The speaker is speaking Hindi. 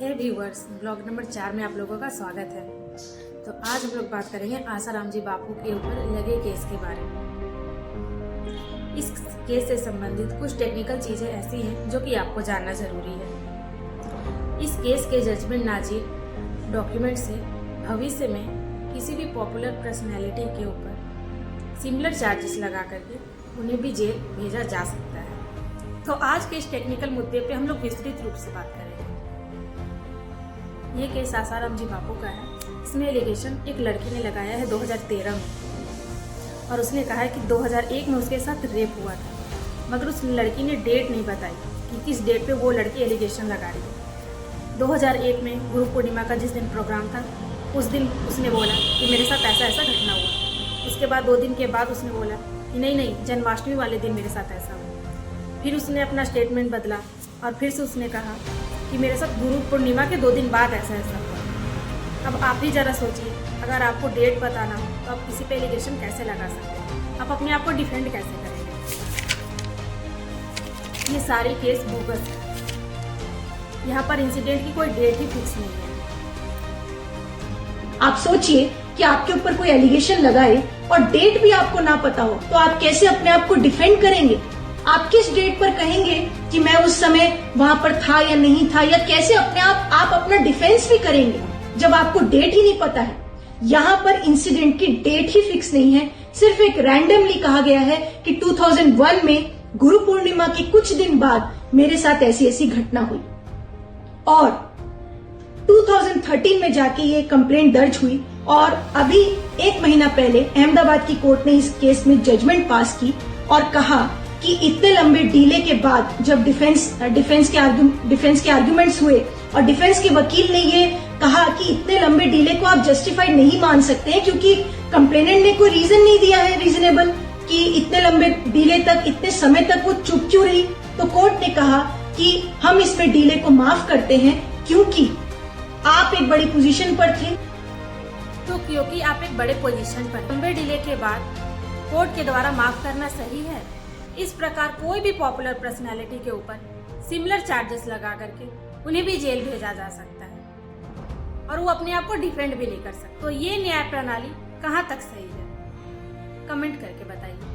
हे व्यूअर्स, ब्लॉग नंबर 4 में आप लोगों का स्वागत है। तो आज हम लोग बात करेंगे आसाराम जी बापू के ऊपर लगे केस के बारे में। इस केस से संबंधित कुछ टेक्निकल चीजें ऐसी हैं जो कि आपको जानना जरूरी है। इस केस के जजमेंट नाजीर डॉक्यूमेंट से भविष्य में किसी भी पॉपुलर पर्सनैलिटी के ऊपर सिमिलर चार्जेस लगा करके उन्हें भी जेल भेजा जा सकता है। तो आज के इस टेक्निकल मुद्दे पे हम लोग विस्तृत रूप से बात करेंगे। ये केस आसाराम जी बापू का है। इसमें एलिगेशन एक लड़की ने लगाया है 2013 में, और उसने कहा है कि 2001 में उसके साथ रेप हुआ था, मगर उस लड़की ने डेट नहीं बताई कि किस डेट पे वो लड़की एलिगेशन लगा रही है। 2001 में गुरु पूर्णिमा का जिस दिन प्रोग्राम था, उस दिन उसने बोला कि मेरे साथ ऐसा ऐसा घटना हुआ। उसके बाद 2 दिन के बाद उसने बोला कि नहीं, जन्माष्टमी वाले दिन मेरे साथ ऐसा हुआ। फिर उसने अपना स्टेटमेंट बदला और फिर से उसने कहा कि मेरे साथ गुरु पूर्णिमा के 2 दिन बाद ऐसा ऐसा हुआ। अब आप ही जरा सोचिए, अगर आपको डेट बताना हो तो आप किसी पे एलिगेशन कैसे लगा सकते हैं? आप अपने आप को डिफेंड कैसे करेंगे? ये सारे केस बोगस है। यहाँ पर इंसिडेंट की कोई डेट ही फिक्स नहीं है। आप सोचिए कि आपके ऊपर कोई एलिगेशन लगाए और डेट भी आपको ना पता हो, तो आप कैसे अपने आप को डिफेंड करेंगे? आप किस डेट पर कहेंगे कि मैं उस समय वहाँ पर था या नहीं था, या कैसे अपने आप अपना डिफेंस भी करेंगे जब आपको डेट ही नहीं पता है? यहाँ पर इंसिडेंट की डेट ही फिक्स नहीं है, सिर्फ एक रैंडमली कहा गया है कि 2001 में गुरु पूर्णिमा के कुछ दिन बाद मेरे साथ ऐसी ऐसी घटना हुई, और 2013 में जाके ये कंप्लेंट दर्ज हुई, और अभी 1 महीना पहले अहमदाबाद की कोर्ट ने इस केस में जजमेंट पास की और कहा कि इतने लंबे डीले के बाद जब डिफेंस के आर्गुमेंट्स हुए और डिफेंस के वकील ने ये कहा कि इतने लंबे डीले को आप जस्टिफाइड नहीं मान सकते हैं, क्योंकि कंप्लेनेंट ने कोई रीजन नहीं दिया है रीजनेबल कि इतने लंबे डीले तक, इतने समय तक वो चुप क्यों रही। तो कोर्ट ने कहा कि हम इसमें डीले को माफ करते हैं क्योंकि आप एक बड़ी पोजीशन पर थे। तो क्योंकि आप एक बड़े पोजीशन पर, लंबे डिले के बाद कोर्ट के द्वारा माफ करना सही है। इस प्रकार कोई भी पॉपुलर पर्सनालिटी के ऊपर सिमिलर चार्जेस लगा करके उन्हें भी जेल भेजा जा सकता है, और वो अपने आप को डिफेंड भी नहीं कर सकते। तो ये न्याय प्रणाली कहाँ तक सही है? कमेंट करके बताइए।